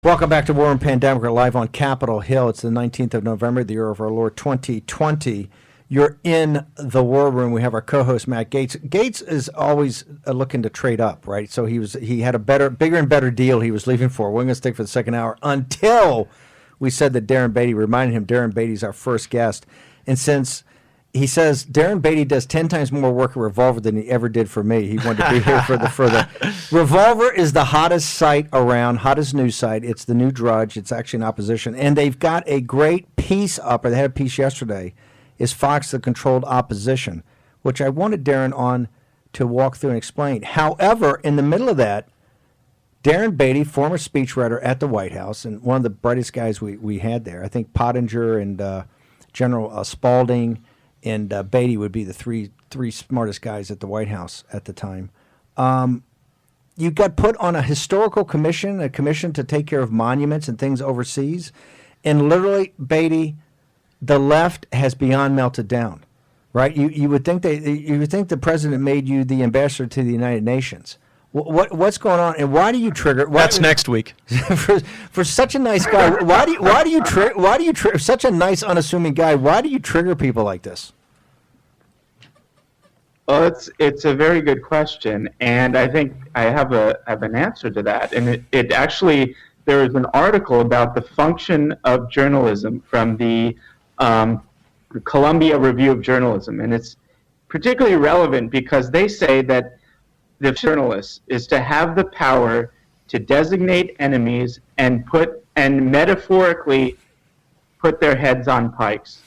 Welcome back to War and Pandemic. We're live on Capitol Hill. It's the 19th of November, the year of our Lord 2020. You're in the War Room. We have our co-host, Matt Gaetz. Gaetz is always looking to trade up, right? So he had a bigger and better deal he was leaving for. We're going to stick for the second hour until we said that Darren Beattie, reminded him Darren Beattie's our first guest. And since he says Darren Beattie does 10 times more work at Revolver than he ever did for me, he wanted to be here for the Revolver is the hottest site around, hottest news site. It's the new Drudge. It's actually an opposition. And they've got a great piece up, or they had a piece yesterday, is Fox the Controlled Opposition, which I wanted Darren on to walk through and explain. However, in the middle of that, Darren Beattie, former speechwriter at the White House, and one of the brightest guys we had there, I think Pottinger and General Spalding and Beattie would be the three smartest guys at the White House at the time. You got put on a historical commission, a commission to take care of monuments and things overseas, and literally, Beattie, the left has beyond melted down, right? You would think the president made you the ambassador to the United Nations. What's going on, and why do you trigger? That's next week. for such a nice guy, why do you trigger such a nice, unassuming guy? Why do you trigger people like this? Well, it's a very good question, and I think I have an answer to that. And it actually, there is an article about the function of journalism from the Columbia Review of Journalism, and it's particularly relevant because they say that the journalist is to have the power to designate enemies and metaphorically put their heads on pikes.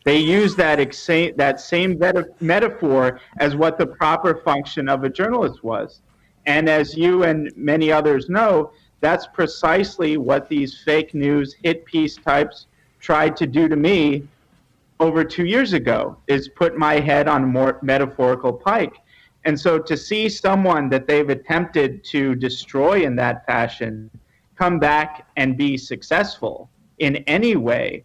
They use that same metaphor as what the proper function of a journalist was. And as you and many others know, that's precisely what these fake news hit piece types tried to do to me over 2 years ago, is put my head on a more metaphorical pike. And so to see someone that they've attempted to destroy in that fashion come back and be successful in any way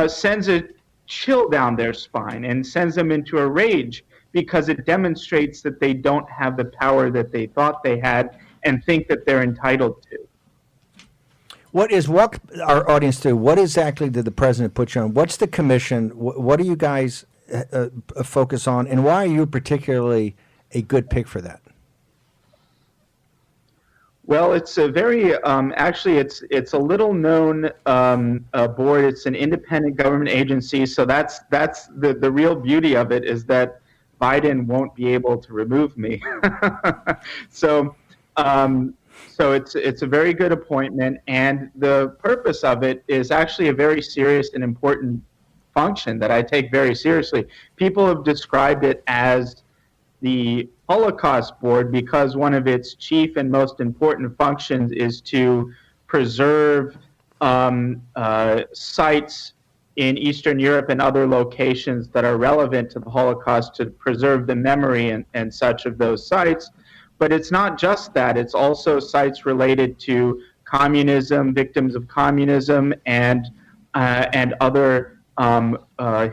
sends a chill down their spine and sends them into a rage, because it demonstrates that they don't have the power that they thought they had and think that they're entitled to. Walk our audience through, what exactly did the president put you on? What's the commission? What do you guys focus on, and why are you particularly a good pick for that? Well, it's a very actually it's a little known board. It's an independent government agency, so that's the real beauty of it, is that Biden won't be able to remove me. So it's a very good appointment, and the purpose of it is actually a very serious and important function that I take very seriously. People have described it as the Holocaust Board because one of its chief and most important functions is to preserve sites in Eastern Europe and other locations that are relevant to the Holocaust, to preserve the memory and such of those sites. But it's not just that. It's also sites related to communism, victims of communism, and other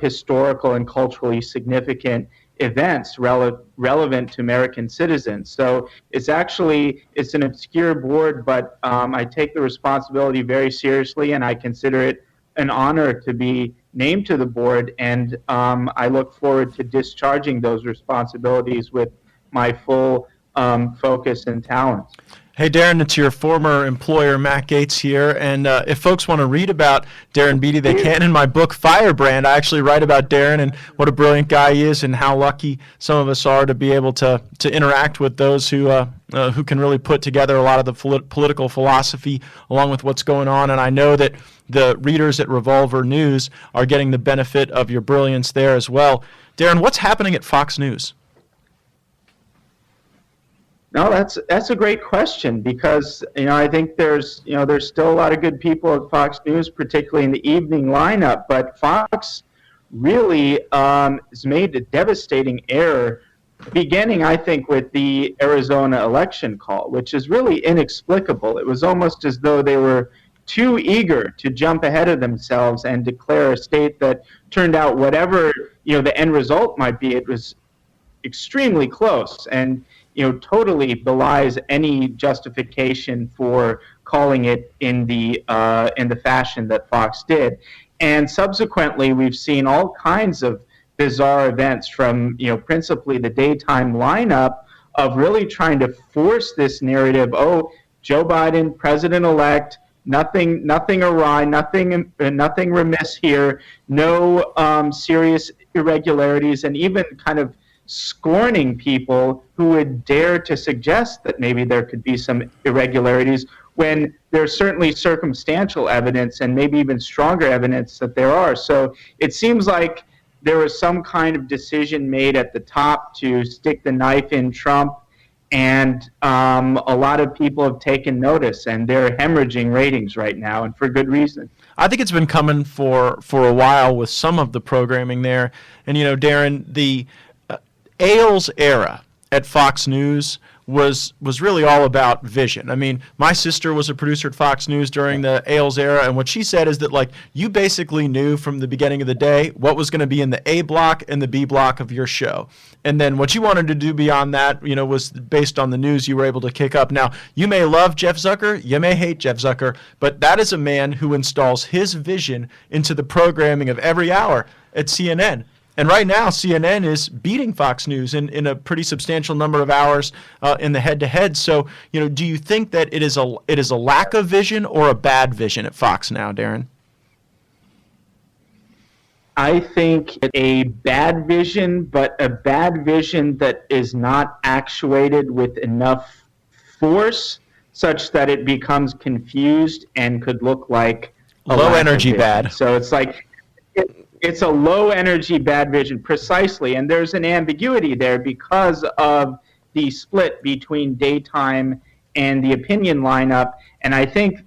historical and culturally significant events relevant to American citizens. So it's an obscure board, but I take the responsibility very seriously, and I consider it an honor to be named to the board, and I look forward to discharging those responsibilities with my full focus and talents. Hey, Darren, it's your former employer, Matt Gaetz here. And if folks want to read about Darren Beattie, they can. In my book, Firebrand, I actually write about Darren and what a brilliant guy he is and how lucky some of us are to be able to interact with those who can really put together a lot of the political philosophy along with what's going on. And I know that the readers at Revolver News are getting the benefit of your brilliance there as well. Darren, what's happening at Fox News? No, that's a great question, because I think there's still a lot of good people at Fox News, particularly in the evening lineup. But Fox really has made a devastating error, beginning, I think, with the Arizona election call, which is really inexplicable. It was almost as though they were too eager to jump ahead of themselves and declare a state that turned out, whatever the end result might be, it was extremely close and totally belies any justification for calling it in the fashion that Fox did. And subsequently, we've seen all kinds of bizarre events from, principally the daytime lineup of really trying to force this narrative. Oh, Joe Biden, president-elect, nothing awry, nothing remiss here, no serious irregularities, and even kind of scorning people who would dare to suggest that maybe there could be some irregularities when there's certainly circumstantial evidence and maybe even stronger evidence that there are. So it seems like there was some kind of decision made at the top to stick the knife in Trump, and a lot of people have taken notice, and they're hemorrhaging ratings right now, and for good reason. I think it's been coming for a while with some of the programming there. And, Darren, the Ailes era at Fox News was really all about vision. I mean, my sister was a producer at Fox News during the Ailes era, and what she said is that, like, you basically knew from the beginning of the day what was going to be in the A block and the B block of your show. And then what you wanted to do beyond that, was based on the news you were able to kick up. Now, you may love Jeff Zucker, you may hate Jeff Zucker, but that is a man who installs his vision into the programming of every hour at CNN. And right now, CNN is beating Fox News in a pretty substantial number of hours in the head-to-head. So, do you think that it is a lack of vision or a bad vision at Fox now, Darren? I think a bad vision, but a bad vision that is not actuated with enough force such that it becomes confused and could look like a low energy bad. So it's like... It's a low-energy bad vision, precisely, and there's an ambiguity there because of the split between daytime and the opinion lineup. And I think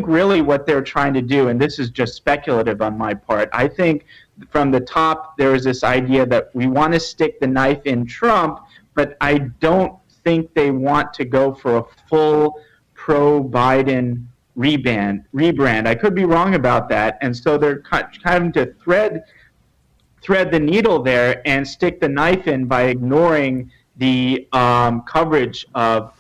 really what they're trying to do, and this is just speculative on my part, I think from the top there is this idea that we want to stick the knife in Trump, but I don't think they want to go for a full pro-Biden rebrand. I could be wrong about that, and so they're having to thread the needle there and stick the knife in by ignoring the coverage of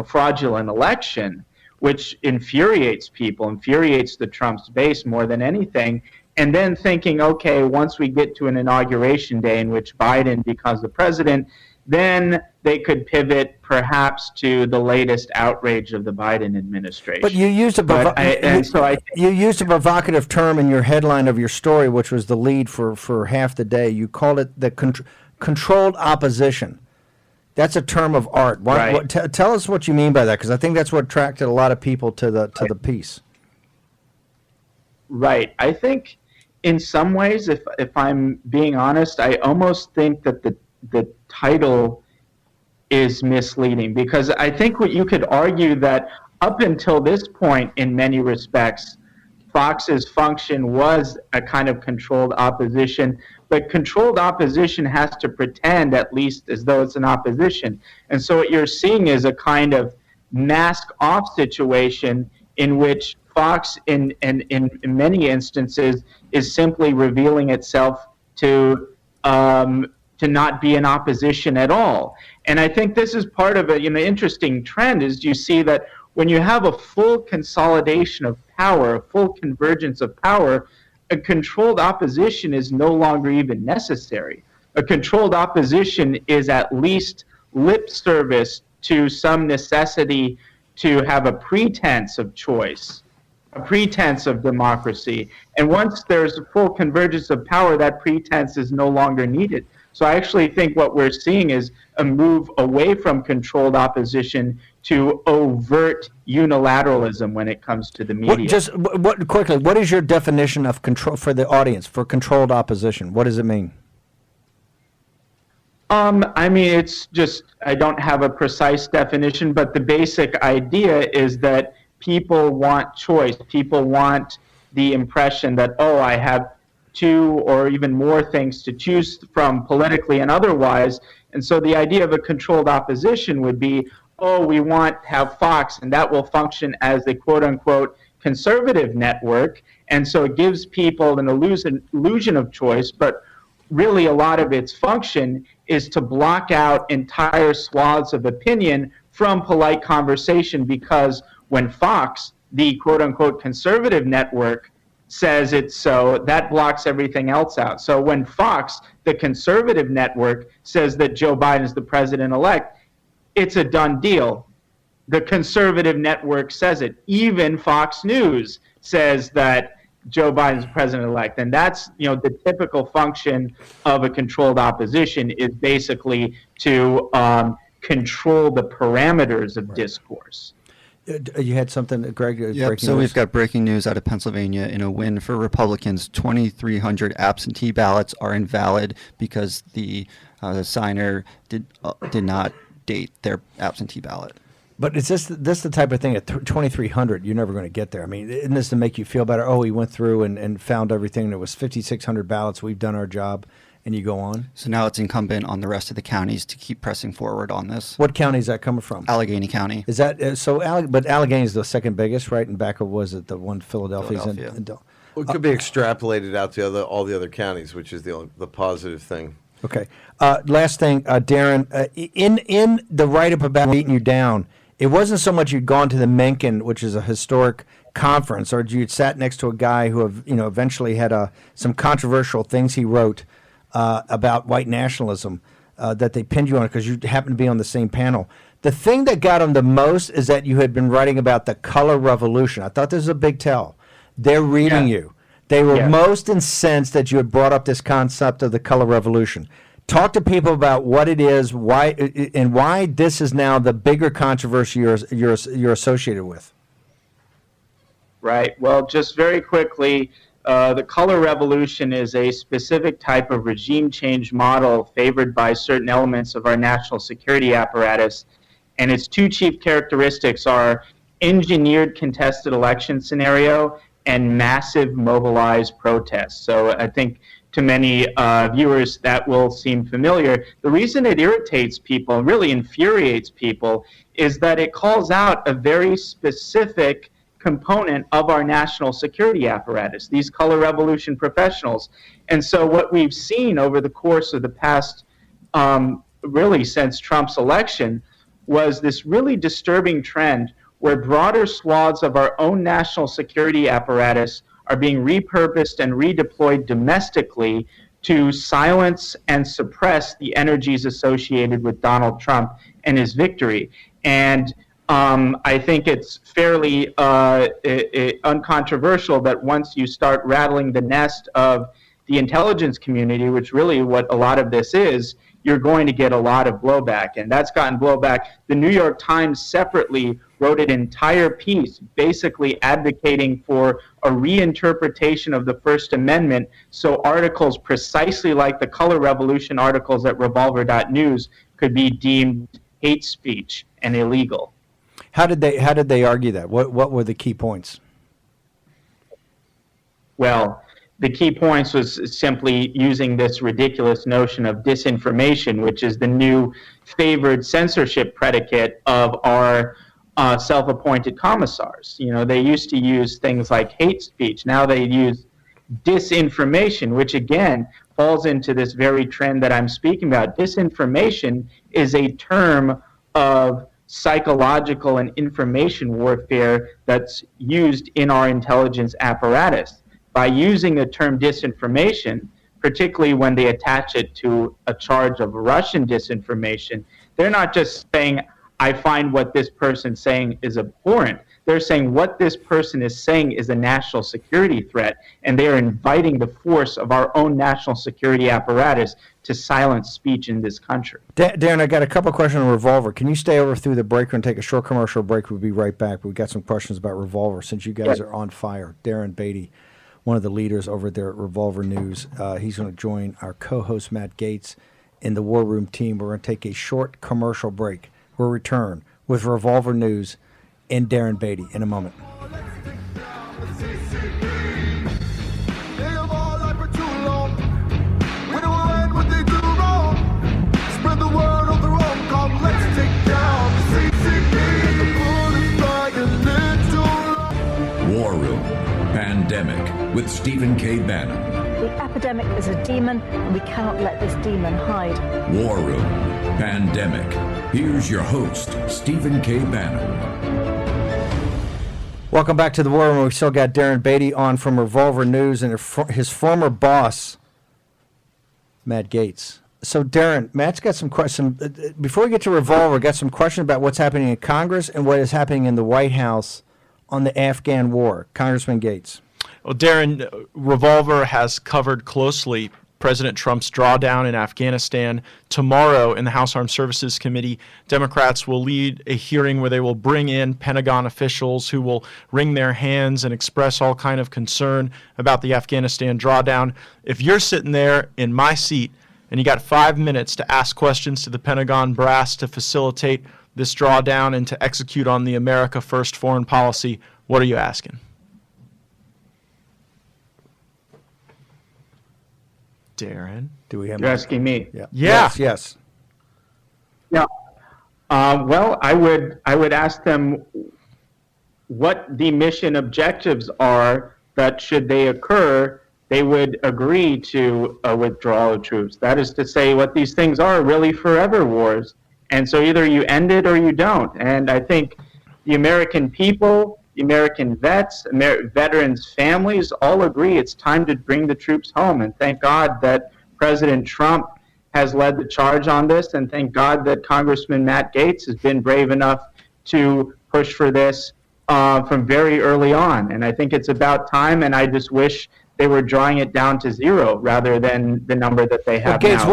fraudulent election, which infuriates the Trump's base more than anything. And then thinking, okay, once we get to an inauguration day in which Biden becomes the president, then they could pivot perhaps to the latest outrage of the Biden administration. But you used you used a provocative term in your headline of your story, which was the lead for half the day. You called it the controlled opposition. That's a term of art. Right. Tell us what you mean by that, because I think that's what attracted a lot of people to the piece. Right. I think in some ways, if I'm being honest, I almost think that the title is misleading, because I think what you could argue that up until this point, in many respects, Fox's function was a kind of controlled opposition, but controlled opposition has to pretend at least as though it's an opposition. And so what you're seeing is a kind of mask-off situation in which Fox, in many instances, is simply revealing itself to not be in opposition at all. And I think this is part of an interesting trend, is you see that when you have a full consolidation of power, a full convergence of power, a controlled opposition is no longer even necessary. A controlled opposition is at least lip service to some necessity to have a pretense of choice, a pretense of democracy. And once there's a full convergence of power, that pretense is no longer needed. So I actually think what we're seeing is a move away from controlled opposition to overt unilateralism when it comes to the media. Quickly, what is your definition of control for the audience, for controlled opposition? What does it mean? I mean, it's just, I don't have a precise definition, but the basic idea is that people want choice. People want the impression that, oh, I have two or even more things to choose from politically and otherwise. And so the idea of a controlled opposition would be, oh, we want to have Fox, and that will function as a quote-unquote conservative network. And so it gives people an illusion of choice, but really a lot of its function is to block out entire swaths of opinion from polite conversation, because when Fox, the quote-unquote conservative network, says it's so, that blocks everything else out. So when Fox, the conservative network, says that Joe Biden is the president-elect, it's a done deal. The conservative network says it. Even Fox News says that Joe Biden's president-elect. And that's, the typical function of a controlled opposition is basically to control the parameters of discourse. You had something, Greg? Yep, so we've got breaking news out of Pennsylvania. In a win for Republicans, 2,300 absentee ballots are invalid because the signer did not date their absentee ballot. But is this the type of thing at 2,300, you're never going to get there. I mean, isn't this to make you feel better? Oh, he went through and found everything. There was 5,600 ballots. We've done our job. And you go on? So now it's incumbent on the rest of the counties to keep pressing forward on this. What county is that coming from? Allegheny County. Is that so? But Allegheny is the second biggest, right? And back of was it the one Philadelphia's in? Well, it could be extrapolated out to all the other counties, which is the positive thing. Okay. Last thing, Darren, in the write-up about beating you down, it wasn't so much you'd gone to the Mencken, which is a historic conference, or you'd sat next to a guy who eventually had some controversial things he wrote about white nationalism that they pinned you on because you happened to be on the same panel. The thing that got them the most is that you had been writing about the color revolution. I thought this was a big tell. They're reading you. They were most incensed that you had brought up this concept of the color revolution. Talk to people about what it is, why this is now the bigger controversy you're associated with. Right. Well, just very quickly, the color revolution is a specific type of regime change model favored by certain elements of our national security apparatus. And its two chief characteristics are engineered contested election scenario and massive mobilized protests. So I think to many viewers that will seem familiar. The reason it irritates people, really infuriates people, is that it calls out a very specific component of our national security apparatus, these color revolution professionals. And so what we've seen over the course of the past, really since Trump's election, was this really disturbing trend where broader swaths of our own national security apparatus are being repurposed and redeployed domestically to silence and suppress the energies associated with Donald Trump and his victory. And I think it's fairly uncontroversial that once you start rattling the nest of the intelligence community, which really what a lot of this is, you're going to get a lot of blowback. And that's gotten blowback. The New York Times separately wrote an entire piece basically advocating for a reinterpretation of the First Amendment so articles precisely like the color revolution articles at revolver.news could be deemed hate speech and illegal. How did they argue that? What were the key points? Well, the key points was simply using this ridiculous notion of disinformation, which is the new favored censorship predicate of our self-appointed commissars. You know, they used to use things like hate speech. Now they use disinformation, which again falls into this very trend that I'm speaking about. Disinformation is a term of psychological and information warfare that's used in our intelligence apparatus. By using the term disinformation, particularly when they attach it to a charge of Russian disinformation, they're not just saying, I find what this person's saying is abhorrent. They're saying what this person is saying is a national security threat, and they are inviting the force of our own national security apparatus to silence speech in this country. Darren, I got a couple of questions on Revolver. Can you stay over through the break and take a short commercial break? We'll be right back. We've got some questions about Revolver since you guys are on fire. Darren Beattie, one of the leaders over there at Revolver News. He's going to join our co-host Matt Gaetz in the War Room team. We're going to take a short commercial break. We'll return with Revolver News and Darren Beattie in a moment. War Room Pandemic with Stephen K. Bannon. The epidemic is a demon, and we cannot let this demon hide. War Room Pandemic. Here's your host, Stephen K. Bannon. Welcome back to the War Room. We still got Darren Beattie on from Revolver News and his former boss, Matt Gaetz. So, Darren, Matt's got some questions. Before we get to Revolver, got some questions about what's happening in Congress and what is happening in the White House on the Afghan war. Congressman Gaetz. Well, Darren, Revolver has covered closely President Trump's drawdown in Afghanistan. Tomorrow in the House Armed Services Committee, Democrats will lead a hearing where they will bring in Pentagon officials who will wring their hands and express all kind of concern about the Afghanistan drawdown. If you're sitting there in my seat and you got 5 minutes to ask questions to the Pentagon brass to facilitate this drawdown and to execute on the America First foreign policy, what are you asking? Darren? Do we have? You're asking me? Yeah. Yeah. Yes. Yeah. Well, I would ask them what the mission objectives are that, should they occur, they would agree to a withdrawal of troops. That is to say, what these things are really forever wars. And so either you end it or you don't. And I think the American people, the American vets, veterans' families all agree it's time to bring the troops home. And thank God that President Trump has led the charge on this. And thank God that Congressman Matt Gaetz has been brave enough to push for this from very early on. And I think it's about time. And I just wish they were drawing it down to 0 rather than the number that they have Gaetz, now.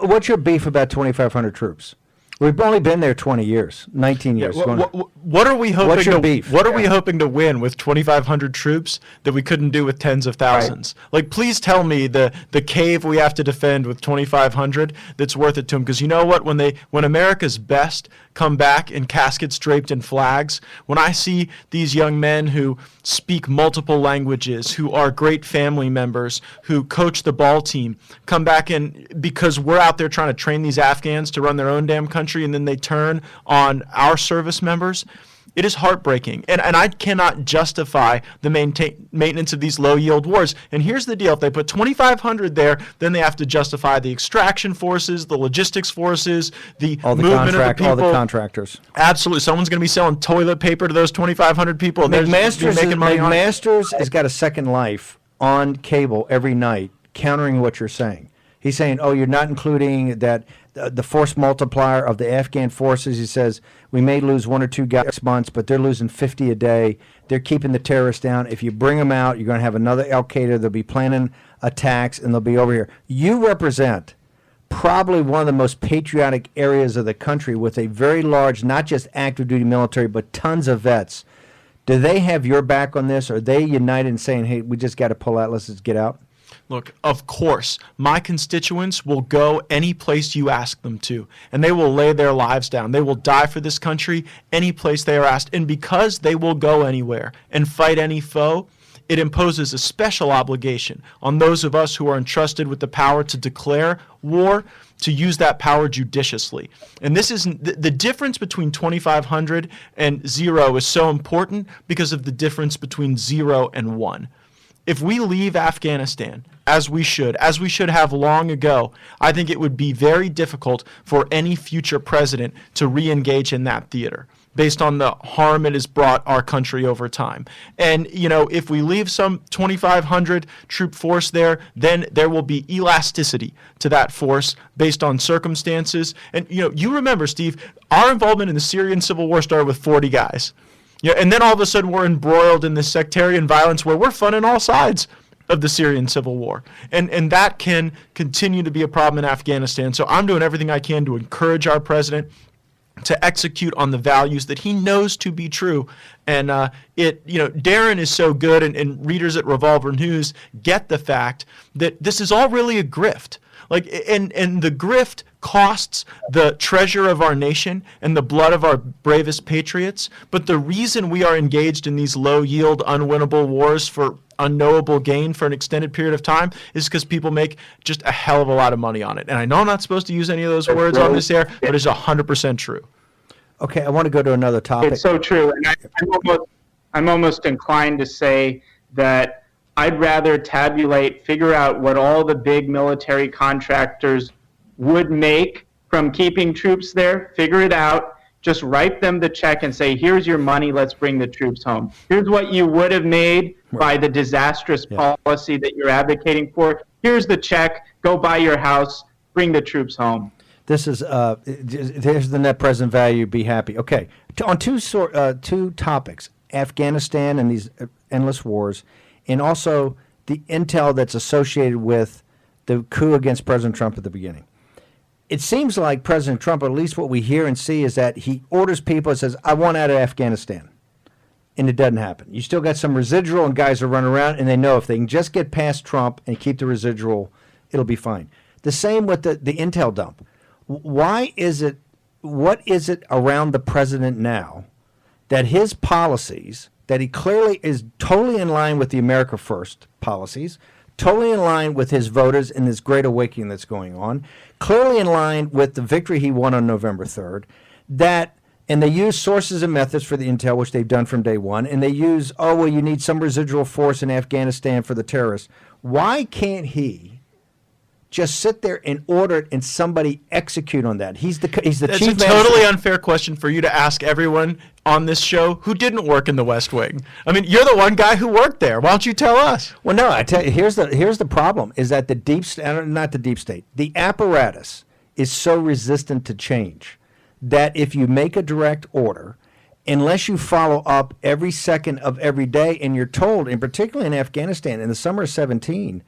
what's your beef about 2,500 troops? We've only been there 20 years, 19 years. What are we hoping? What's your beef? What are we hoping to win with 2,500 troops that we couldn't do with tens of thousands? Right. Like, please tell me the cave we have to defend with 2,500 that's worth it to them. Because you know what? When America's best come back in caskets draped in flags, when I see these young men who speak multiple languages, who are great family members, who coach the ball team, come back in because we're out there trying to train these Afghans to run their own damn country, and then they turn on our service members, it is heartbreaking. And I cannot justify the maintenance of these low-yield wars. And here's the deal. If they put 2,500 there, then they have to justify the extraction forces, the logistics forces, all the contractors. Absolutely. Someone's going to be selling toilet paper to those 2,500 people. And McMaster's has got a second life on cable every night countering what you're saying. He's saying, you're not including that the force multiplier of the Afghan forces. He says, we may lose 1 or 2 guys months, but they're losing 50 a day. They're keeping the terrorists down. If you bring them out, you're going to have another Al-Qaeda. They'll be planning attacks, and they'll be over here. You represent probably one of the most patriotic areas of the country with a very large, not just active duty military, but tons of vets. Do they have your back on this? Are they united in saying, hey, we just got to pull out, let's just get out? Look, of course, my constituents will go any place you ask them to, and they will lay their lives down. They will die for this country any place they are asked. And because they will go anywhere and fight any foe, it imposes a special obligation on those of us who are entrusted with the power to declare war, to use that power judiciously. And this is the difference between 2,500 and 0 is so important because of the difference between 0 and 1. If we leave Afghanistan, as we should have long ago, I think it would be very difficult for any future president to re-engage in that theater based on the harm it has brought our country over time. And, if we leave some 2,500 troop force there, then there will be elasticity to that force based on circumstances. And, you remember, Steve, our involvement in the Syrian civil war started with 40 guys. Yeah, and then all of a sudden we're embroiled in this sectarian violence where we're funding all sides of the Syrian civil war. And that can continue to be a problem in Afghanistan. So I'm doing everything I can to encourage our president to execute on the values that he knows to be true. And Darren is so good, and readers at Revolver News get the fact that this is all really a grift. And the grift costs the treasure of our nation and the blood of our bravest patriots. But the reason we are engaged in these low-yield, unwinnable wars for unknowable gain for an extended period of time is because people make just a hell of a lot of money on it. And I know I'm not supposed to use any of those words on this air, but it's 100% true. Okay, I want to go to another topic. It's so true. And I'm almost inclined to say that I'd rather figure out what all the big military contractors would make from keeping troops there, figure it out, just write them the check and say, here's your money, let's bring the troops home. Here's what you would have made by the disastrous policy that you're advocating for. Here's the check, go buy your house, bring the troops home. This is here's the net present value. Be happy. Okay, on two topics: Afghanistan and these endless wars, and also the intel that's associated with the coup against President Trump at the beginning. It seems like President Trump, or at least what we hear and see, is that he orders people and says, "I want out of Afghanistan," and it doesn't happen. You still got some residual, and guys are running around, and they know if they can just get past Trump and keep the residual, it'll be fine. The same with the intel dump. Why is it, what is it around the president now that his policies, that he clearly is totally in line with the America First policies, totally in line with his voters and this great awakening that's going on, clearly in line with the victory he won on November 3rd, and they use sources and methods for the intel, which they've done from day one, and they use, you need some residual force in Afghanistan for the terrorists. Why can't he just sit there and order it and somebody execute on that? He's the chief That's man. a totally unfair question for you to ask everyone on this show who didn't work in the West Wing. I mean, you're the one guy who worked there. Why don't you tell us? Well, no, I tell you, here's the problem, is that not the deep state, the apparatus is so resistant to change that if you make a direct order, unless you follow up every second of every day, and you're told, and particularly in Afghanistan in the summer of 17,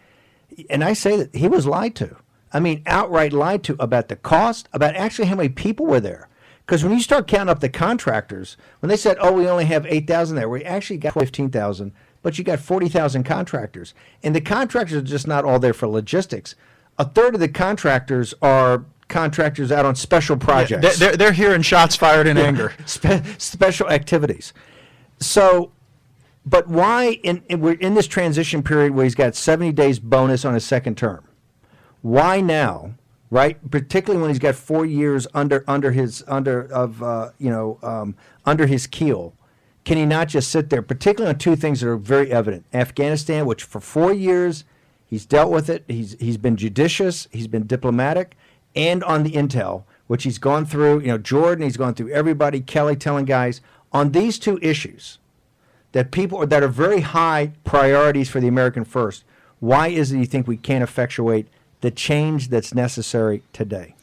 and I say that he was lied to. I mean, outright lied to about the cost, about actually how many people were there. Because when you start counting up the contractors, when they said, we only have 8,000 there, we actually got 15,000, but you got 40,000 contractors. And the contractors are just not all there for logistics. A third of the contractors are contractors out on special projects. Yeah, they're hearing shots fired in anger. Special activities. So, but why, we're in this transition period where he's got 70 days bonus on his second term. Why now, right? Particularly when he's got 4 years under his keel, can he not just sit there? Particularly on two things that are very evident: Afghanistan, which for 4 years he's dealt with it, he's been judicious, he's been diplomatic, and on the intel, which he's gone through. Jordan, he's gone through everybody. Kelly telling guys on these two issues that that are very high priorities for the American First. Why is it you think we can't effectuate the change that's necessary today?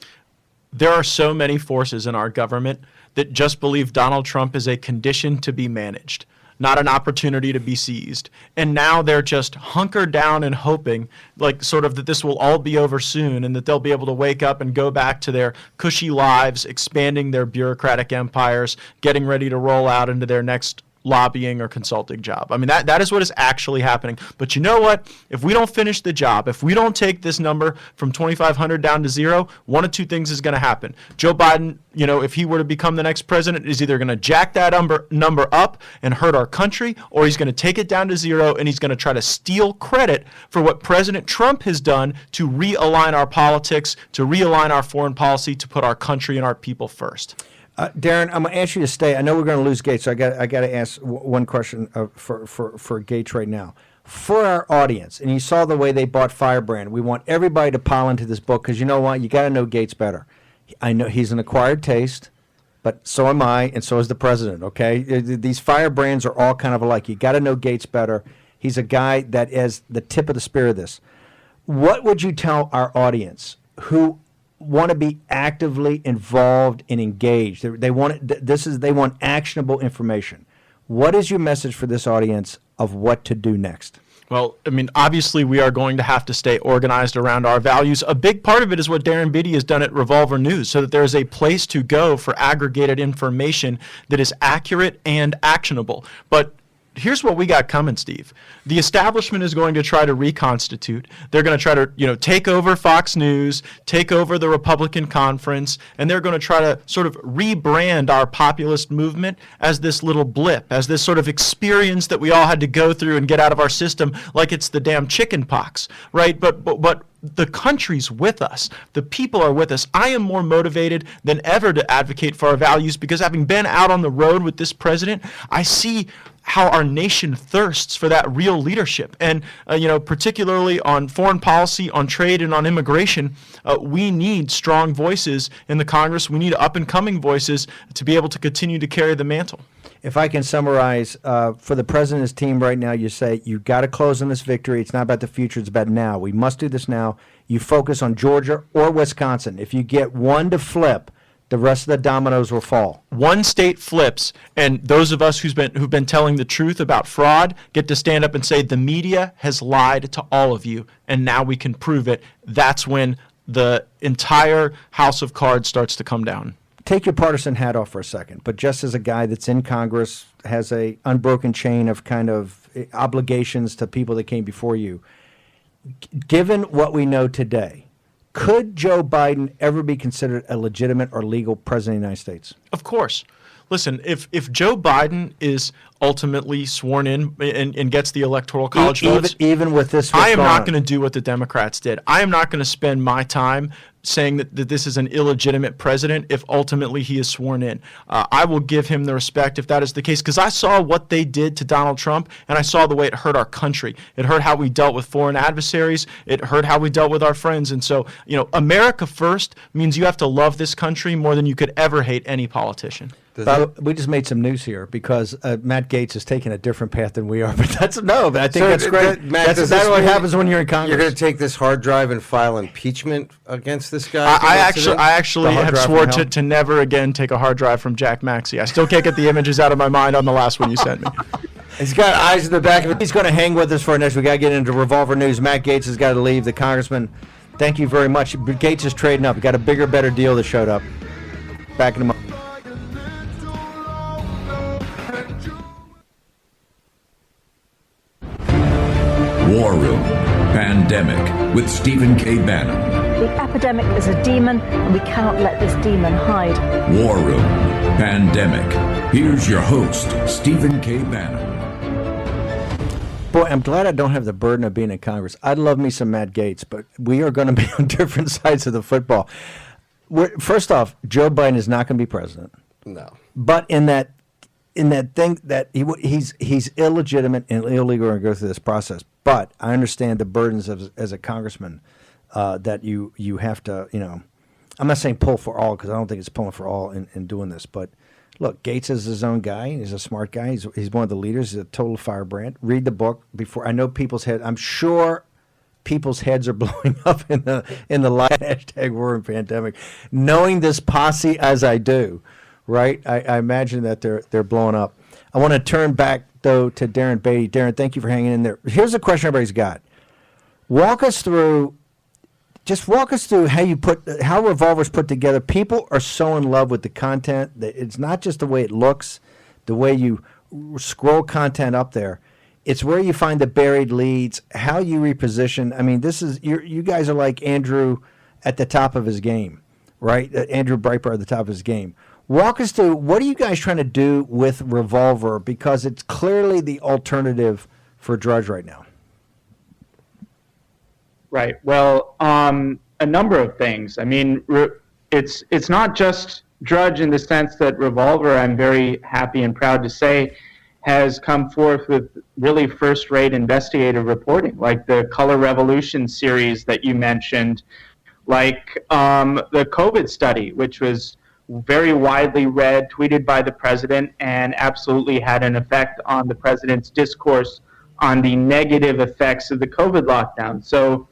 There are so many forces in our government that just believe Donald Trump is a condition to be managed, not an opportunity to be seized. And now they're just hunkered down and hoping, like, sort of, that this will all be over soon and that they'll be able to wake up and go back to their cushy lives, expanding their bureaucratic empires, getting ready to roll out into their next lobbying or consulting job. I mean, that is what is actually happening. But you know what? If we don't finish the job, if we don't take this number from 2,500 down to zero, one of two things is going to happen. Joe Biden, if he were to become the next president, is either going to jack that number up and hurt our country, or he's going to take it down to zero and he's going to try to steal credit for what President Trump has done to realign our politics, to realign our foreign policy, to put our country and our people first. Darren, I'm going to ask you to stay. I know we're going to lose Gaetz, so I got to ask one question for Gaetz right now. For our audience, and you saw the way they bought Firebrand, we want everybody to pile into this book, because you know what? You got to know Gaetz better. I know he's an acquired taste, but so am I, and so is the president, okay? These Firebrands are all kind of alike. You got to know Gaetz better. He's a guy that is the tip of the spear of this. What would you tell our audience who want to be actively involved and engaged? They want actionable information. What is your message for this audience of what to do next? Well, I mean, obviously we are going to have to stay organized around our values. A big part of it is what Darren Beattie has done at Revolver News, so that there is a place to go for aggregated information that is accurate and actionable. But here's what we got coming, Steve. The establishment is going to try to reconstitute. They're going to try to, take over Fox News, take over the Republican conference, and they're going to try to sort of rebrand our populist movement as this little blip, as this sort of experience that we all had to go through and get out of our system, like it's the damn chicken pox, right? But the country's with us. The people are with us. I am more motivated than ever to advocate for our values, because having been out on the road with this president, I see how our nation thirsts for that real leadership. And, particularly on foreign policy, on trade, and on immigration, we need strong voices in the Congress. We need up-and-coming voices to be able to continue to carry the mantle. If I can summarize, for the president's team right now, you say you got to close on this victory. It's not about the future. It's about now. We must do this now. You focus on Georgia or Wisconsin. If you get one to flip, the rest of the dominoes will fall. One state flips, and those of us who've been telling the truth about fraud get to stand up and say the media has lied to all of you, and now we can prove it. That's when the entire house of cards starts to come down. Take your partisan hat off for a second, but just as a guy that's in Congress, has a unbroken chain of kind of obligations to people that came before you, given what we know today, could Joe Biden ever be considered a legitimate or legal president of the United States? Of course. Listen, if Joe Biden is ultimately sworn in and gets the Electoral College votes, even with this, I am not going to do what the Democrats did. I am not going to spend my time saying that this is an illegitimate president if ultimately he is sworn in. I will give him the respect if that is the case, because I saw what they did to Donald Trump, and I saw the way it hurt our country. It hurt how we dealt with foreign adversaries. It hurt how we dealt with our friends. And so, America first means you have to love this country more than you could ever hate any politician. We just made some news here because Matt Gaetz is taking a different path than we are. But I think that's great. Matt, That's what happens when you're in Congress. You're going to take this hard drive and file impeachment against this guy? I actually have sworn from to never again take a hard drive from Jack Maxey. I still can't get the images out of my mind on the last one you sent me. He's got eyes in the back of it. He's going to hang with us for our next. We got to get into Revolver News. Matt Gaetz has got to leave. The Congressman, thank you very much. Gaetz is trading up. We got a bigger, better deal that showed up. Back in a moment. War Room Pandemic with Stephen K. Bannon. The epidemic is a demon, and we cannot let this demon hide. War Room Pandemic. Here's your host, Stephen K. Bannon. Boy, I'm glad I don't have the burden of being in Congress. I'd love me some Matt Gaetz, but we are going to be on different sides of the football. First off, Joe Biden is not going to be president. No. But in that thing that he's illegitimate and illegal and go through this process. But I understand the burdens as a congressman that you have to, I'm not saying pull for all because I don't think it's pulling for all in doing this. But look, Gaetz is his own guy. He's a smart guy. He's one of the leaders. He's a total firebrand. Read the book before. I know people's head. I'm sure people's heads are blowing up in the live hashtag war and pandemic. Knowing this posse as I do, right? I imagine that they're blowing up. I want to turn back though to Darren Beattie. Darren, thank you for hanging in there. Here's a question everybody's got. Walk us through how Revolver's put together. People are so in love with the content that it's not just the way it looks, the way you scroll content up there. It's where you find the buried leads, how you reposition. I mean, you guys are like Andrew at the top of his game, right? Andrew Breitbart at the top of his game. Walk us through, what are you guys trying to do with Revolver? Because it's clearly the alternative for Drudge right now. Right. Well, a number of things. I mean, it's not just Drudge in the sense that Revolver, I'm very happy and proud to say, has come forth with really first-rate investigative reporting, like the Color Revolution series that you mentioned, like the COVID study, which was very widely read, tweeted by the president, and absolutely had an effect on the president's discourse on the negative effects of the COVID lockdown. So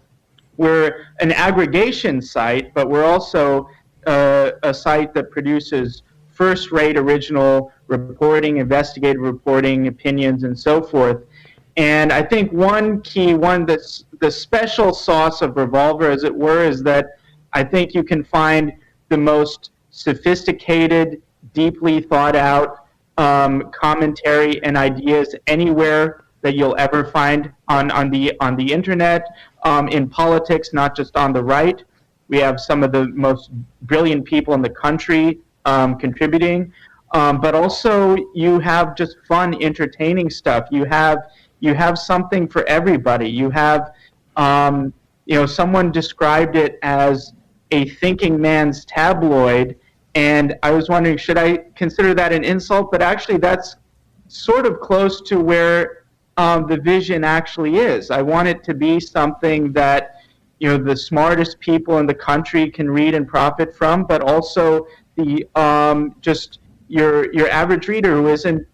we're an aggregation site, but we're also a site that produces first-rate original reporting, investigative reporting, opinions, and so forth. And I think that's the special sauce of Revolver, as it were, is that I think you can find the most sophisticated, deeply thought out commentary and ideas anywhere that you'll ever find on the internet, in politics, not just on the right. We have some of the most brilliant people in the country contributing, but also you have just fun, entertaining stuff. You have something for everybody. You have, someone described it as a thinking man's tabloid, and I was wondering, should I consider that an insult? But actually, that's sort of close to where the vision actually is. I want it to be something that the smartest people in the country can read and profit from, but also the just your average reader who isn't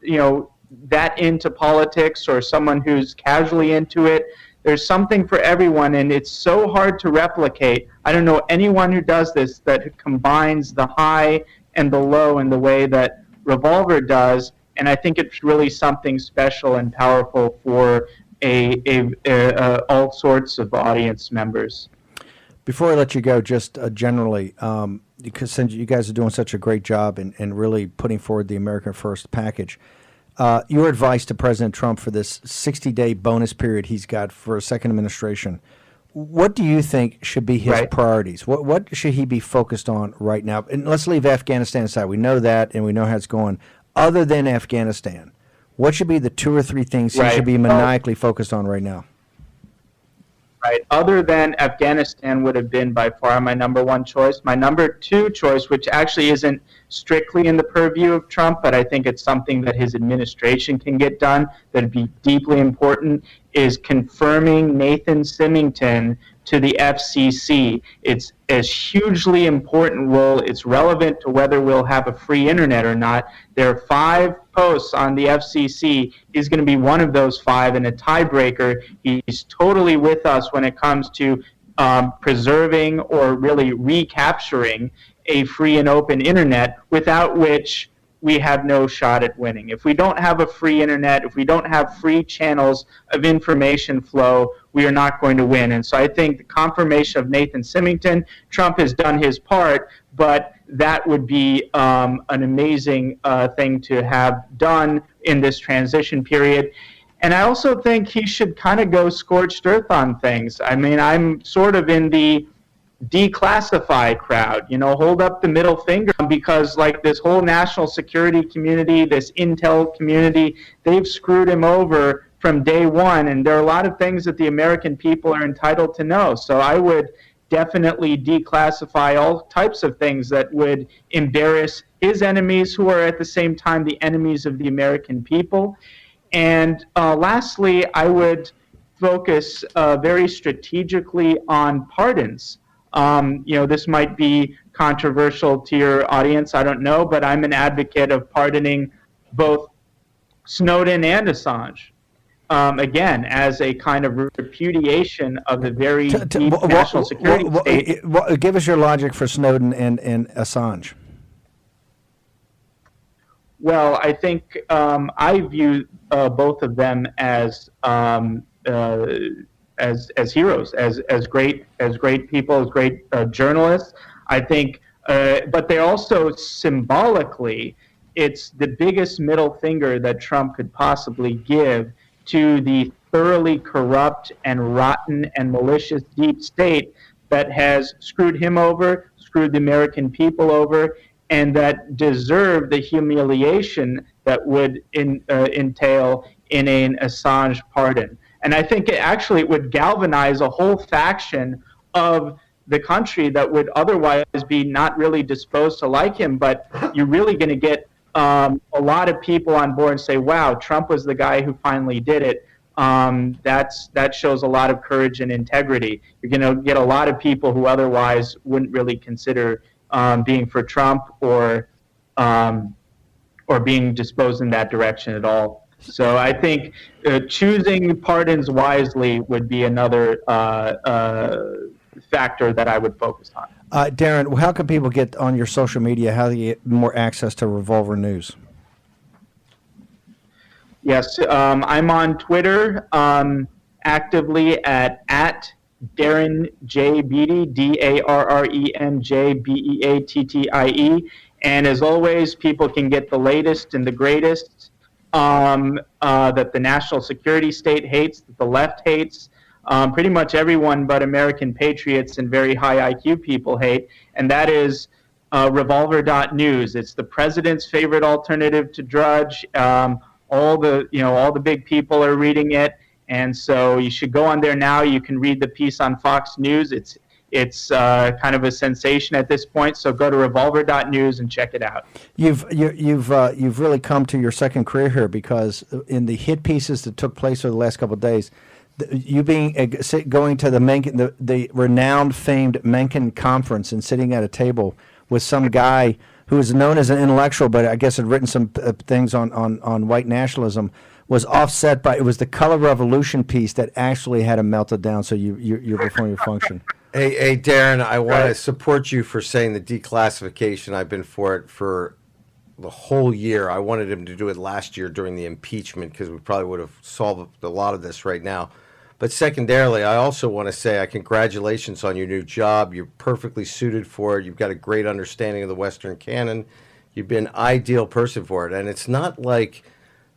that into politics or someone who's casually into it. There's something for everyone, and it's so hard to replicate. I don't know anyone who does this that combines the high and the low in the way that Revolver does, and I think it's really something special and powerful for all sorts of audience members. Before I let you go, just generally, because since you guys are doing such a great job in really putting forward the American First package, your advice to President Trump for this 60-day bonus period he's got for a second administration, what do you think should be his priorities? What should he be focused on right now? And let's leave Afghanistan aside. We know that, and we know how it's going. Other than Afghanistan, what should be the 2 or 3 things he should be maniacally focused on right now? Right. Other than Afghanistan would have been by far my number 1 choice. My number 2 choice, which actually isn't strictly in the purview of Trump, but I think it's something that his administration can get done that would be deeply important, is confirming Nathan Symington to the FCC. It's a hugely important role. It's relevant to whether we'll have a free internet or not. There are 5 posts on the FCC. He's going to be one of those 5 in a tiebreaker. He's totally with us when it comes to preserving or really recapturing a free and open internet, without which we have no shot at winning. If we don't have a free internet, if we don't have free channels of information flow, we are not going to win. And so I think the confirmation of Nathan Symington, Trump has done his part, but that would be an amazing thing to have done in this transition period. And I also think he should kind of go scorched earth on things. I mean, I'm sort of in the declassify crowd, hold up the middle finger, because like this whole national security community, this intel community, they've screwed him over from day one, and there are a lot of things that the American people are entitled to know. So I would definitely declassify all types of things that would embarrass his enemies, who are at the same time the enemies of the American people. And lastly, I would focus very strategically on pardons. This might be controversial to your audience, I don't know, but I'm an advocate of pardoning both Snowden and Assange. Again, as a kind of repudiation of the very deep national security state. Give us your logic for Snowden and Assange. Well, I think I view both of them as heroes, as great people, as great journalists. I think, but they're also symbolically, it's the biggest middle finger that Trump could possibly give to the thoroughly corrupt and rotten and malicious deep state that has screwed him over, screwed the American people over, and that deserve the humiliation that would entail in an Assange pardon. And I think it would galvanize a whole faction of the country that would otherwise be not really disposed to like him, but you're really going to get a lot of people on board and say, wow, Trump was the guy who finally did it. That shows a lot of courage and integrity. You're going to get a lot of people who otherwise wouldn't really consider being for Trump or being disposed in that direction at all. So I think choosing pardons wisely would be another factor that I would focus on. Darren, how can people get on your social media? How do you get more access to Revolver News? Yes, I'm on Twitter actively at Darren J. Beattie, DarrenJBeattie. And as always, people can get the latest and the greatest that the national security state hates, that the left hates, pretty much everyone but American patriots and very high IQ people hate, and that is revolver.news. It's the president's favorite alternative to Drudge. All the big people are reading it, and so you should go on there now. You can read the piece on Fox News. It's It's kind of a sensation at this point. So go to revolver.news and check it out. You've really come to your second career here, because in the hit pieces that took place over the last couple of days, you going to the renowned, famed Mencken conference and sitting at a table with some guy who is known as an intellectual, but I guess had written some things on white nationalism, was offset by, it was the Color Revolution piece that actually had him melted down. So you're performing your function. Hey, Darren, I want to support you for saying the declassification. I've been for it for the whole year. I wanted him to do it last year during the impeachment, because we probably would have solved a lot of this right now. But secondarily, I also want to say congratulations on your new job. You're perfectly suited for it. You've got a great understanding of the Western canon. You've been an ideal person for it. And it's not like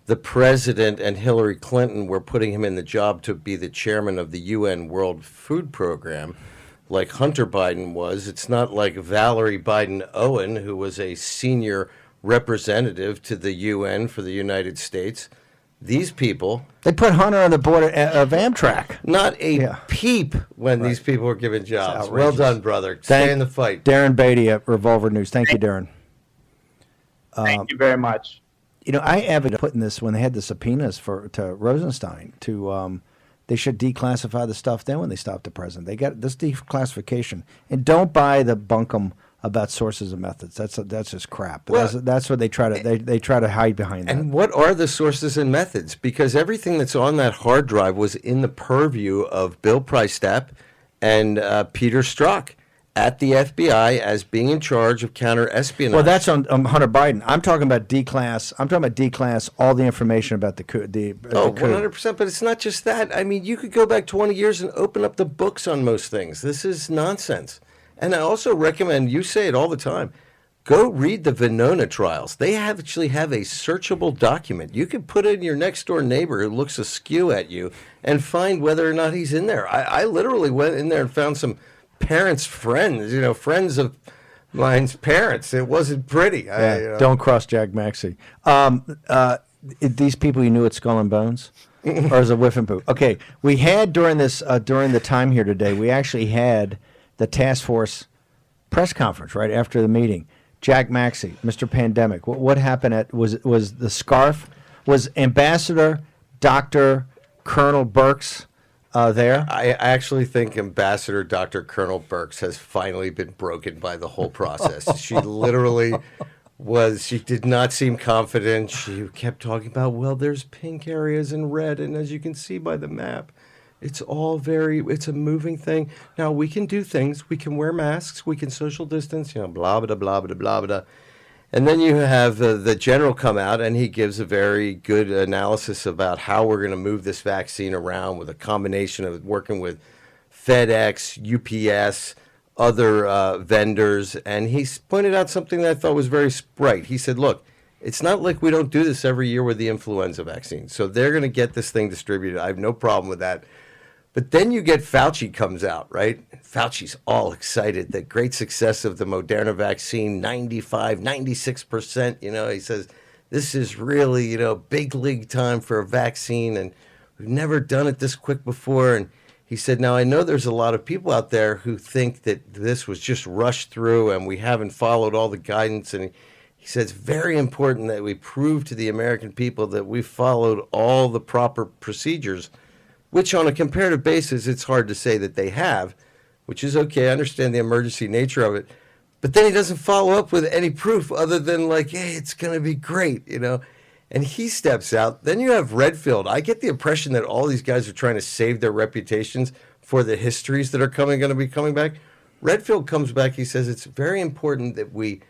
the president and Hillary Clinton were putting him in the job to be the chairman of the UN World Food Program like Hunter Biden was. It's not like Valerie Biden Owen, who was a senior representative to the UN for the United States. These people... They put Hunter on the board of Amtrak. Not a peep when these people were given jobs. Well done, brother. Stay in the fight. Darren Beattie at Revolver News. Thank you, Darren. Thank you very much. You know, I advocated putting this when they had the subpoenas to Rosenstein to they should declassify the stuff then when they stopped the president. They got this declassification, and don't buy the bunkum about sources and methods. That's just crap. Well, that's what they try to they try to hide behind. And what are the sources and methods? Because everything that's on that hard drive was in the purview of Bill Priestap and Peter Strzok at the FBI as being in charge of counter-espionage. Well, that's on Hunter Biden. I'm talking about declass. I'm talking about declass all the information about the coup. 100%. But it's not just that. I mean, you could go back 20 years and open up the books on most things. This is nonsense. And I also recommend, you say it all the time, go read the Venona trials. They actually have a searchable document. You can put in your next door neighbor who looks askew at you and find whether or not he's in there. I literally went in there and found some parents' friends, friends of mine's parents. It wasn't pretty. Don't cross Jack Maxey. These people you knew at Skull and Bones? Or is it Whiff and Poo? Okay, we had during the time here today, we actually had the task force press conference right after the meeting. Jack Maxey, Mr. Pandemic. What happened was the scarf? Was Ambassador Dr. Colonel Burks there? I actually think Ambassador Dr. Colonel Burks has finally been broken by the whole process. She literally she did not seem confident. She kept talking about, well, there's pink areas and red, and as you can see by the map, it's a moving thing. Now, we can do things. We can wear masks. We can social distance, blah, blah, blah, blah, blah, blah. And then you have the general come out, and he gives a very good analysis about how we're going to move this vaccine around with a combination of working with FedEx, UPS, other vendors. And he pointed out something that I thought was very bright. He said, look, it's not like we don't do this every year with the influenza vaccine. So they're going to get this thing distributed. I have no problem with that. But then you get Fauci comes out, right? Fauci's all excited. The great success of the Moderna vaccine, 95, 96%. He says, this is really, big league time for a vaccine. And we've never done it this quick before. And he said, now I know there's a lot of people out there who think that this was just rushed through and we haven't followed all the guidance. And he said, it's very important that we prove to the American people that we followed all the proper procedures, which on a comparative basis, it's hard to say that they have, which is okay. I understand the emergency nature of it. But then he doesn't follow up with any proof other than like, hey, it's going to be great, And he steps out. Then you have Redfield. I get the impression that all these guys are trying to save their reputations for the histories that are going to be coming back. Redfield comes back. He says it's very important that we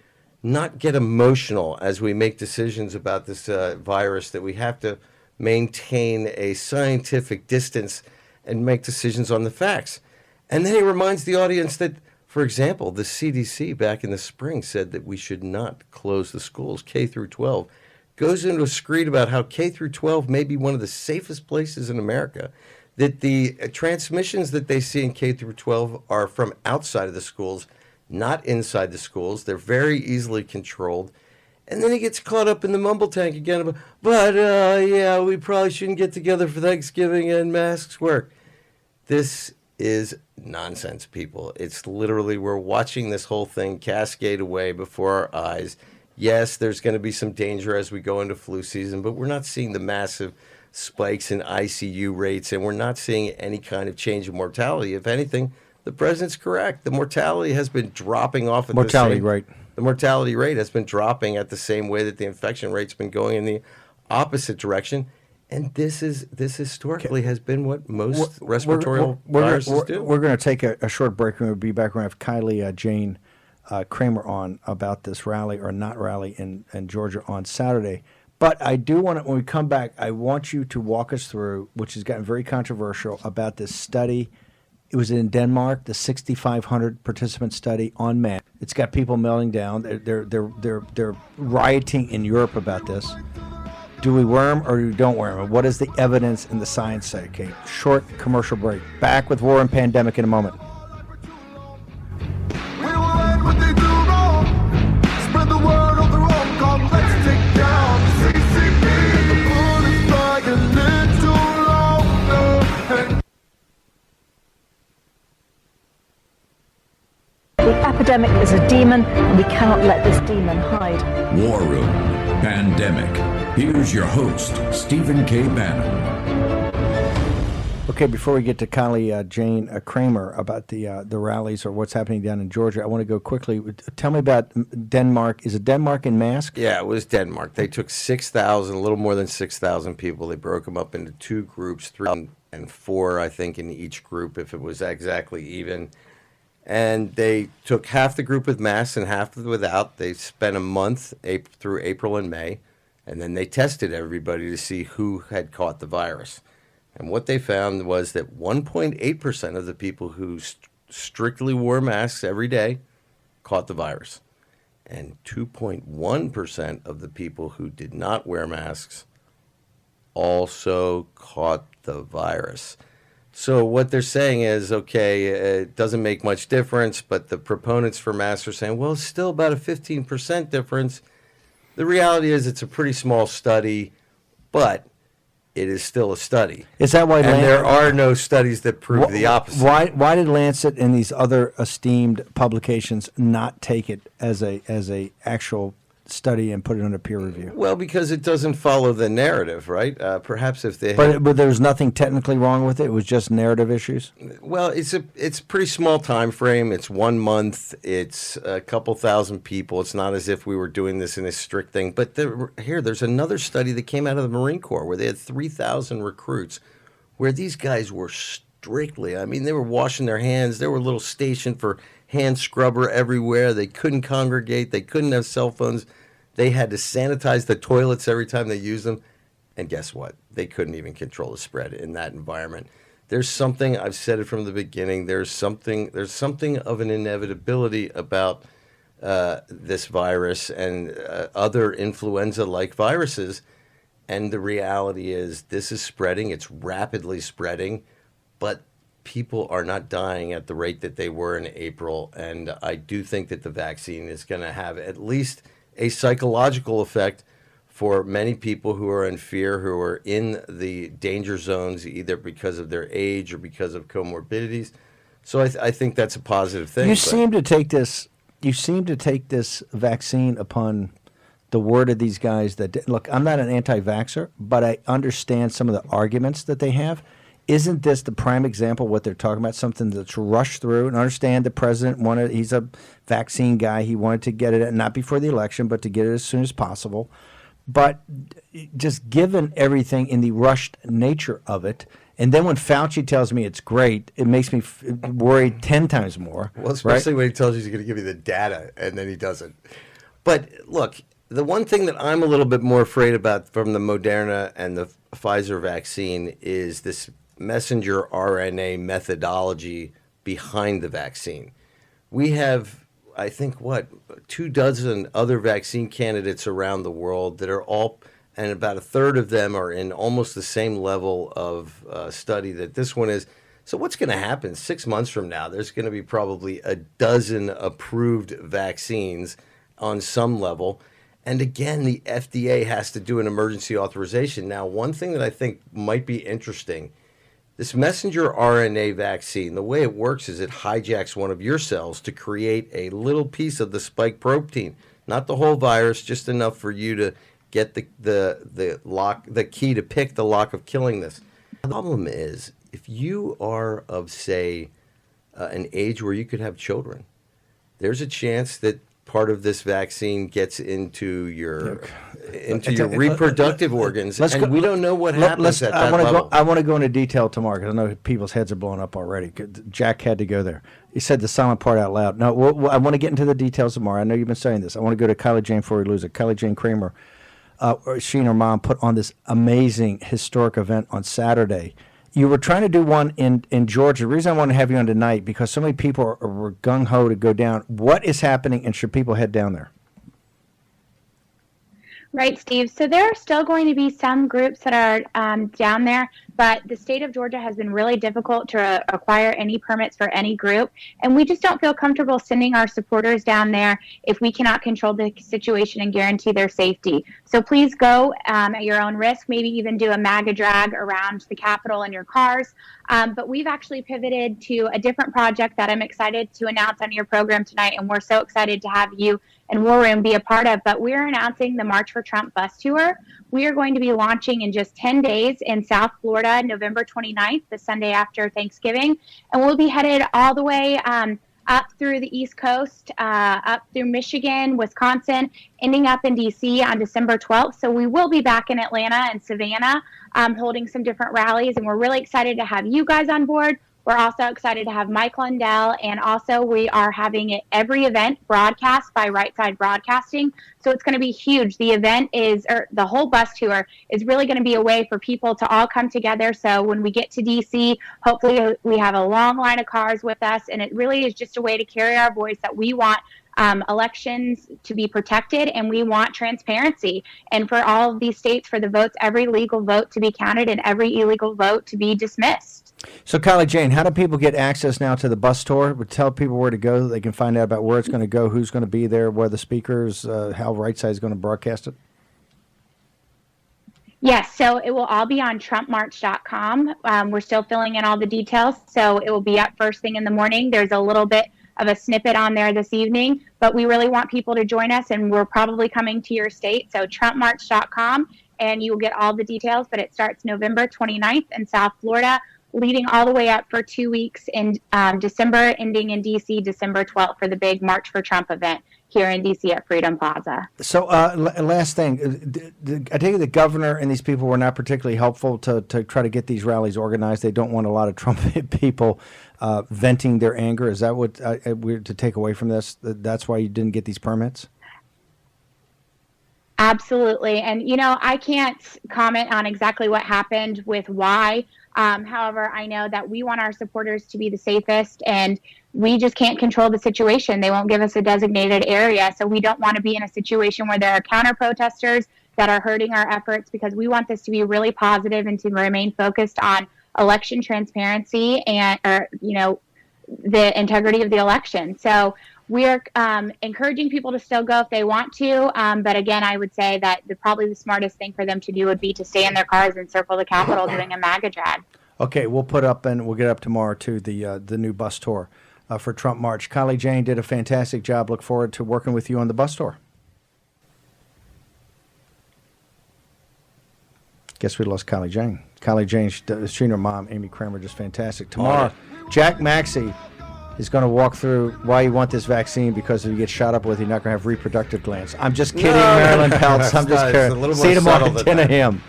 not get emotional as we make decisions about this virus, that we have to maintain a scientific distance and make decisions on the facts. And then he reminds the audience that, for example, the CDC back in the spring said that we should not close the schools, K through 12. Goes into a screed about how K through 12 may be one of the safest places in America, that the transmissions that they see in K through 12 are from outside of the schools, not inside the schools. They're very easily controlled. And then he gets caught up in the mumble tank again about, we probably shouldn't get together for Thanksgiving and masks work. This is nonsense, people. It's literally, we're watching this whole thing cascade away before our eyes. Yes, there's going to be some danger as we go into flu season, but we're not seeing the massive spikes in ICU rates, and we're not seeing any kind of change in mortality. If anything, the president's correct. The mortality has been dropping off at the mortality rate has been dropping at the same way that the infection rate's been going in the opposite direction. And this historically has been what most respiratory viruses do. We're going to take a short break, and we'll be back. We're going to have Kylie, Jane, Kremer on about this rally or not rally in Georgia on Saturday. But I do want to, when we come back, I want you to walk us through, which has gotten very controversial, about this study. It was in Denmark, the 6,500 participant study on masks. It's got people melting down. They're rioting in Europe about this. Do we wear them or don't wear them? What does the evidence and the science say? Okay, short commercial break. Back with War and Pandemic in a moment. The epidemic is a demon, and we cannot let this demon hide. War Room Pandemic. Here's your host, Stephen K. Bannon. Okay, before we get to Kylie, Jane, Kremer about the rallies or what's happening down in Georgia, I want to go quickly. Tell me about Denmark. Is it Denmark in masks? Yeah, it was Denmark. They took 6,000, a little more than 6,000 people. They broke them up into two groups, 3 and 4, I think, in each group, if it was exactly even. And they took half the group with masks and half without. They spent a month through April and May, and then they tested everybody to see who had caught the virus. And what they found was that 1.8% of the people who strictly wore masks every day caught the virus. And 2.1% of the people who did not wear masks also caught the virus. So what they're saying is, okay, it doesn't make much difference, but the proponents for masks are saying, well, it's still about a 15% difference. The reality is it's a pretty small study, but it is still a study. Is that why? And there are no studies that prove the opposite. Why did Lancet and these other esteemed publications not take it as a actual study and put it under peer review? Well, because it doesn't follow the narrative, right? Perhaps if they but there was nothing technically wrong with it. It was just narrative isures. Well, it's a pretty small time frame. It's 1 month. It's a couple thousand people. It's not as if we were doing this in a strict thing. But there's another study that came out of the Marine Corps where they had 3,000 recruits, where these guys were strictly. I mean, they were washing their hands. They were a little stationed for hand scrubber everywhere. They couldn't congregate. They couldn't have cell phones. They had to sanitize the toilets every time they used them. And guess what? They couldn't even control the spread in that environment. There's something, I've said it from the beginning, there's something of an inevitability about this virus and other influenza-like viruses. And the reality is this is spreading. It's rapidly spreading. But people are not dying at the rate that they were in April. And I do think that the vaccine is going to have at least a psychological effect for many people who are in fear, who are in the danger zones, either because of their age or because of comorbidities. So I think that's a positive thing. You seem to take this vaccine upon the word of these guys that, look, I'm not an anti-vaxxer, but I understand some of the arguments that they have. Isn't this the prime example of what they're talking about, something that's rushed through? And I understand the president he's a vaccine guy. He wanted to get it, not before the election, but to get it as soon as possible. But just given everything in the rushed nature of it, and then when Fauci tells me it's great, it makes me worry 10 times more. Well, especially when he tells you he's going to give you the data, and then he doesn't. But look, the one thing that I'm a little bit more afraid about from the Moderna and the Pfizer vaccine is this messenger RNA methodology behind the vaccine. We have, I think, 24 other vaccine candidates around the world that are all, and about a third of them are in almost the same level of study that this one is. So what's going to happen 6 months from now? There's going to be probably a dozen approved vaccines on some level. And again, the FDA has to do an emergency authorization. Now, one thing that I think might be interesting This messenger RNA vaccine, the way it works is it hijacks one of your cells to create a little piece of the spike protein, not the whole virus, just enough for you to get the key to pick the lock of killing this. The problem is, if you are of, say, an age where you could have children, there's a chance that part of this vaccine gets into your reproductive organs, and we don't know what happens at that level. I want to go into detail tomorrow because I know people's heads are blowing up already. Jack had to go there. He said the silent part out loud. No, I want to get into the details tomorrow. I know you've been saying this. I want to go to Kylie Jane before we lose it. Kylie Jane Kremer, she and her mom put on this amazing historic event on Saturday. You were trying to do one in Georgia. The reason I want to have you on tonight, because so many people were gung-ho to go down. What is happening, and should people head down there? Right, Steve. So there are still going to be some groups that are down there, but the state of Georgia has been really difficult to acquire any permits for any group, and we just don't feel comfortable sending our supporters down there if we cannot control the situation and guarantee their safety. So please go at your own risk, maybe even do a MAGA drag around the Capitol in your cars. But we've actually pivoted to a different project that I'm excited to announce on your program tonight, and we're so excited to have you and War Room be a part of. But we're announcing the March for Trump bus tour. We are going to be launching in just 10 days in South Florida, November 29th, the Sunday after Thanksgiving. And we'll be headed all the way up through the East Coast, up through Michigan, Wisconsin, ending up in D.C. on December 12th. So we will be back in Atlanta and Savannah holding some different rallies, and we're really excited to have you guys on board. We're also excited to have Mike Lundell, and also we are having every event broadcast by Right Side Broadcasting. So it's going to be huge. The event the whole bus tour is really going to be a way for people to all come together. So when we get to DC, hopefully we have a long line of cars with us, and it really is just a way to carry our voice that we want elections to be protected, and we want transparency. And for all of these states, for the votes, every legal vote to be counted and every illegal vote to be dismissed. So, Kylie Jane, how do people get access now to the bus tour? Would tell people where to go. They can find out about where it's going to go, who's going to be there, where the speakers, how Right Side is going to broadcast it. Yes, so it will all be on TrumpMarch.com. We're still filling in all the details, so it will be up first thing in the morning. There's a little bit of a snippet on there this evening, but we really want people to join us, and we're probably coming to your state. So TrumpMarch.com, and you will get all the details, but it starts November 29th in South Florida, leading all the way up for 2 weeks in December, ending in D.C. December 12th for the big March for Trump event here in D.C. at Freedom Plaza. So last thing, I think the governor and these people were not particularly helpful to try to get these rallies organized. They don't want a lot of Trump people venting their anger. Is that what we're to take away from this? That's why you didn't get these permits? Absolutely. And, I can't comment on exactly what happened with why. However, I know that we want our supporters to be the safest, and we just can't control the situation. They won't give us a designated area. So we don't want to be in a situation where there are counter protesters that are hurting our efforts, because we want this to be really positive and to remain focused on election transparency and, the integrity of the election. So we're encouraging people to still go if they want to. But again, I would say that probably the smartest thing for them to do would be to stay in their cars and circle the Capitol doing a MAGA drag. Okay, we'll put up, and we'll get up tomorrow to the new bus tour for Trump March. Kylie Jane did a fantastic job. Look forward to working with you on the bus tour. Guess we lost Kylie Jane. Kylie Jane, she and her mom, Amy Kremer, just fantastic. Tomorrow, Jack Maxey is going to walk through why you want this vaccine, because if you get shot up with it, you're not going to have reproductive glands. I'm just kidding, Marilyn Peltz. I'm just kidding. See you tomorrow at 10 a.m.